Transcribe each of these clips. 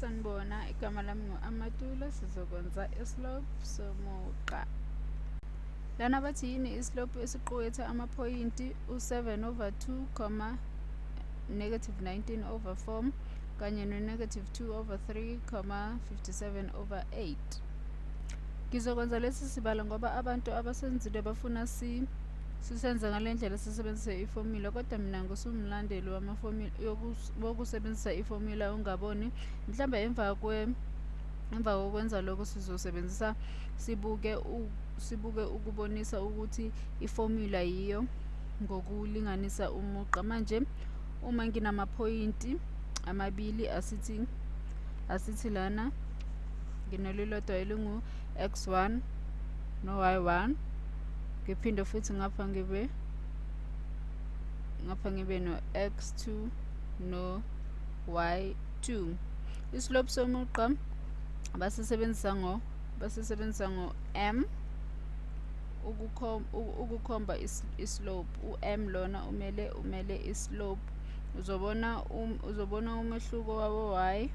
Sanibona, igama lami ngu-Amatula. Sizokwenza islope somuqa. Lana bathi yini islope esiqukethe amaphoyinti u-7/2, -19/4 kanye no-2/3, 57/8. Ngizokwenza lesi sibalo ngoba abantu abasenzile bafuna sisenze ngale ndlela sisebenzise ifomula, kodwa mina ngusumlandeli wamafomula wokusebenzisa ifomula ungaboni. Mhlambe emva kokwenza lokho sizosebenzisa sibuke ukubonisa ukuthi ifomula yiyo ngokulinganisa umuqa. Manje uma nginamaphoyinti amabili asithi lana nginolilodwa elingu x1 no y1, ngiphinde futhi ngapha ngibe no x2 no y2. Islope somuqa basisebenzisa ngo m ukukhomba islope. U-m lona umele islope. Uzobona umehluko wabo y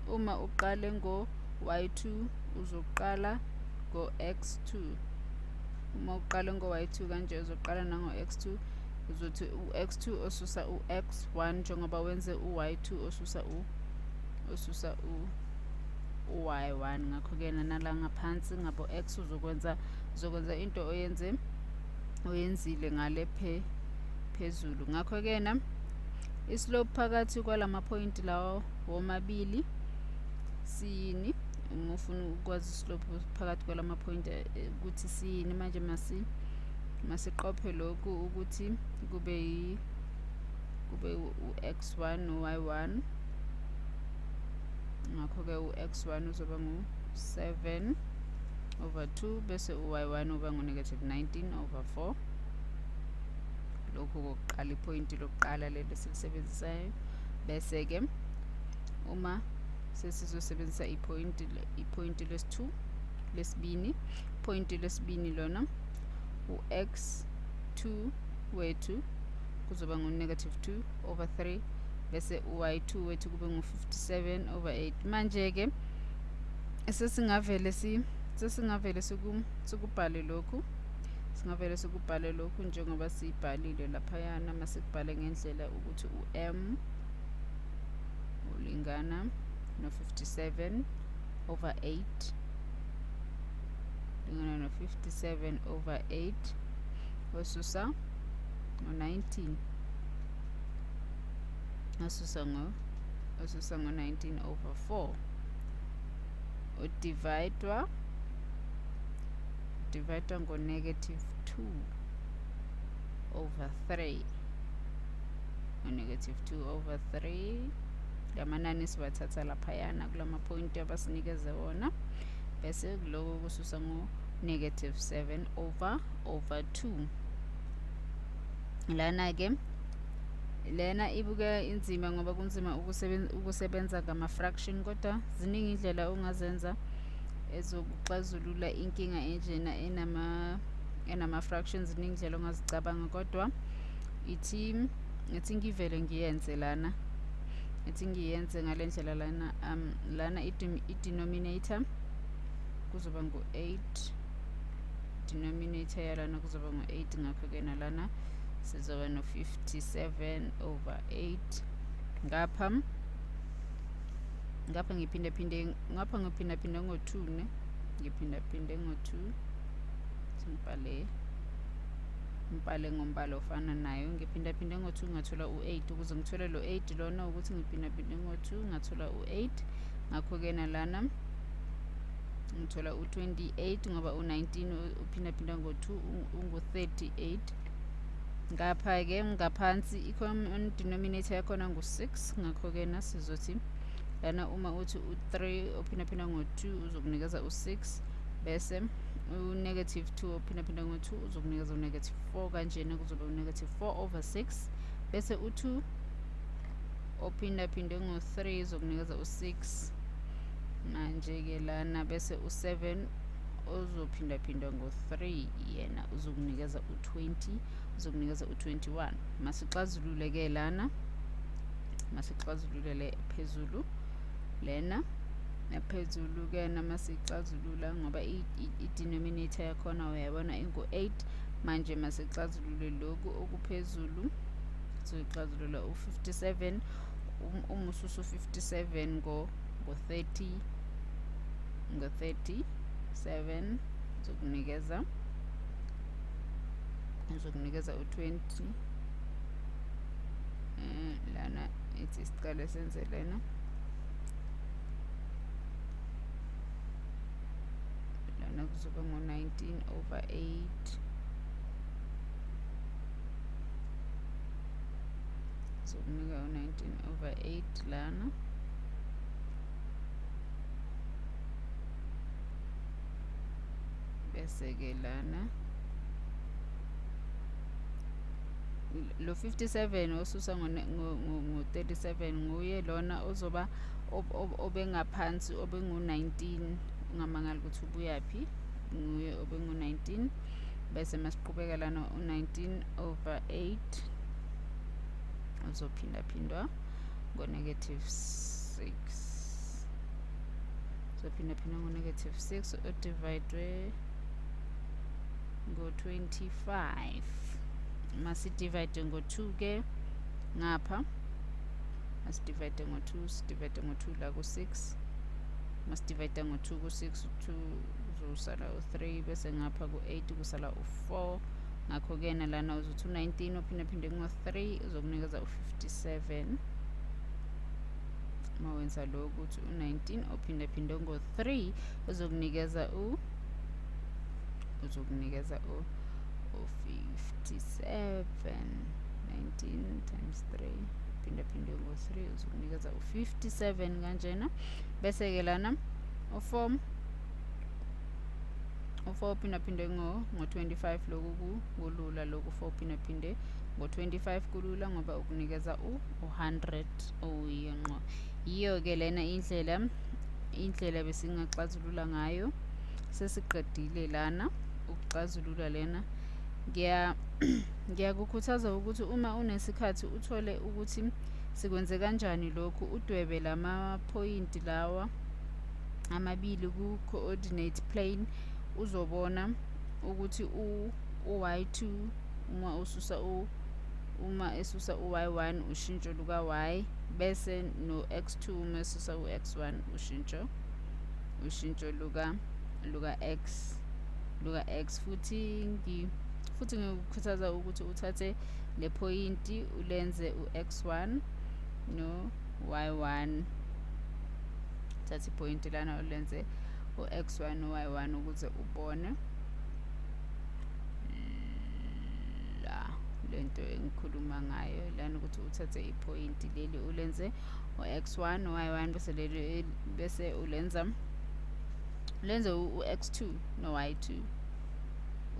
uma uqale ngo y2 uzoqala ngo x2. Uma uqala ngo y2 kanje uzoqala nango x2, uzothi u-x2 osusa u-x1 njengoba wenze u-y2 osusa u-y1. Ngakho-ke nala ngaphansi ngabo x uzokwenza into oyenzile ngale phezulu. Ngakho-ke na islope phakathi kwalamaphoyinti lawo womabili siyini? Uma ufuna ukwazi islope phakathi kwalamaphoyinti ukuthi siyini, manje masiqophe lokhu ukuthi kube u-x1 no-y1. Ngakho-ke u-x1 uzoba ngu-7/2 bese u-y1 uba ngu-19/4. Lokhu kokuqala, iphoyinti lokuqala lelo esilisebenzisayo. Bese-ke uma sesizosebenzisa iphoyinti lesibini, iphoyinti lesibini lona u-x2 wethu kuzoba ngu-2/3 bese u-y2 wethu kube ngu-57/8. Manje-ke sesingavele sikubhale lokhu. Singavele sikubhale lokhu njengoba sibhalile laphayana. Masikubhale ngendlela ukuthi u-m ulingana no-57/8 lingana no-57/8 osusa ngo-19 osusa ngo-19/4 udividwa ngo-2/3. ngo-2/3 lamanani siwathatha laphayana kulamaphoyinti abasinikeze wona, bese kuloko kususa ngo-7/2. Lana ibuka inzima ngoba kunzima ukusebenza ngama-fraction, kodwa ziningi indlela ongazenza ezokuxazulula inkinga enjena enama-fractions. Ziningi indlela ongazicabanga, kodwa ithi ngivele ngiyenze lana. Ngiyenze ngale ndlela lana i-denominator kuzoba ngu-8, denominator yalana kuzoba ngu-8. Ngakho-ke nalana sizoba no-57/8. ngapha ngiphindaphinde ngo-2 ne, ngiphindaphinde ngo-2. Ngibhale ngombala ofana nayo. Ngiphindaphinde ngo-2 ngathola u-8. Ukuze ngithole lo 8 lona ukuthi ngiphindaphinde ngo-2 ngathola u-8. Ngakho-ke nalana ngithola u-28 ngoba u-19 uphindaphinda ngo-2 ungu-38. Ngapha-ke ngaphansi i-common denominator yakhona ngu-6. Ngakho-ke sizothi lana uma uthi u-3 ophindaphinda ngo-2 uzokunikeza u-6, bese u-2 ophindaphinda ngo-2 uzokunikeza u-4. Kanjena kuzoba u-4/6 bese u-2 ophindaphinde ngo-3 uzokunikeza u-6. Manje-ke lana bese u-7 ozophindaphinda ngo-3 yena uzokunikeza u-20, uzokunikeza u-21. Masixazulule-ke lana, masixazulule phezulu lena naphezulu ke masicazulula ngoba i-denominator yakhona uyabona ingu-8 manje masicazulule lokhu okuphezulu soyixazulula u-57 umususu 57 ngo-30 ngo-37 zokunikeza u-20 lana ithi siqale senze lena lana kuzoba ngo-19/8 zokunika u-19/8 lana bese ke lana lo 57 osusa ngo-37 nguye lona ozoba obengaphansi obengu-19 ungamangali ukuthi ubuyaphi nguye obengu-19 bese masiqhubeka lana u-19/8 uzophindaphindwa ngo-6 uzophindaphindwa ngo-6 odividwe ngo-25 masidivide ngo-2 ke ngapha masidivide ngo-2 sidivide ngo-2 la ku-6 masidivide ngo-2 ku-6 uzosala u-3 bese ngapha ku-8 kusala u-4 ngakho-ke nalana uzothi u-19 ophindaphinde ngo-3 uzokunikeza u-57 uma wenza lokhu uthi u-19 ophindaphinde ngo-3 uzokunikeza u-57 19 times 3 phindaphinde ngo-3 uzokunikeza u-57 kanjena bese ke lana u-4 phindaphinde ngo-25 loku kulula loku 4 phindaphinde ngo-25 kulula ngoba ukunikeza u-100 oyiyo ngqo yiyo-ke lena indlela besingaxazulula ngayo sesiqedile lana ukuxazulula lena ngiyakukhuthaza ukuthi uma unesikhathi uthole ukuthi sikwenze kanjani lokhu udwebe lamaphoyinti lawa amabili ku-coordinate plane uzobona ukuthi u-y2 uma esusa u-y1 ushintsho luka-y bese no-x2 uma esusa u-x1 ushintsho luka-x futhi ngikukhuthaza ukuthi uthathe le phoyinti ulenze u-x1 no-y1 thatha iphoyinti lana ulenze u-x1 no-y1 ukuze ubone lento engikhuluma ngayo lana ukuthi uthathe iphoyinti leli ulenze u-x1 no-y1 bese ulenze u-x2 no-y2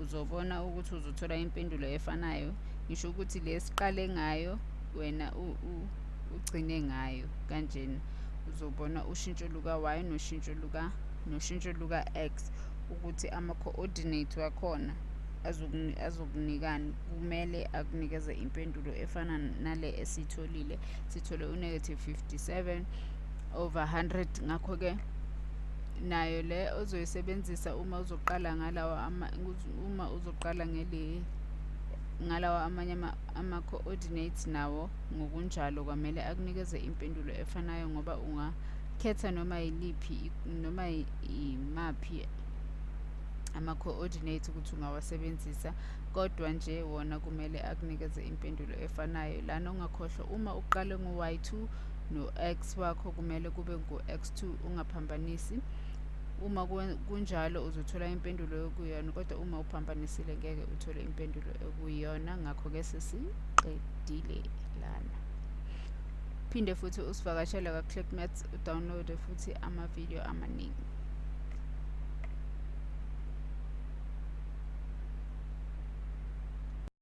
uzobona ukuthi uzothola impendulo efanayo ngisho ukuthi lesiqale ngayo wena ugcine ngayo kanjena uzobona ushintsho luka-y noshintsho luka-x ukuthi ama-coordinate wakhona azokunikani kumele akunikeze impendulo efana nale esitholile sithole u-57/100 ngakho-ke nayo le ozoyisebenzisa uma uzoqala ngalawa amanye ama-coordinates nawo ngokunjalo kwamele akunikeze impendulo efanayo ngoba ungakhetha noma imaphi ama-coordinates ukuthi ungawasebenzisa kodwa nje wona kumele akunikeze impendulo efanayo lana ungakhohlwa uma uqale ngo-y2 no-x wakho kumele kube ngu-x2 ungaphambanisi uma kunjalo uzothola impendulo ekuyona kodwa uma uphambanisile ngeke uthole impendulo ekuyona ngakho-ke sesiqedile lana phinde futhi usivakashele ka-ClickMaths udownloade futhi amavidiyo amaningi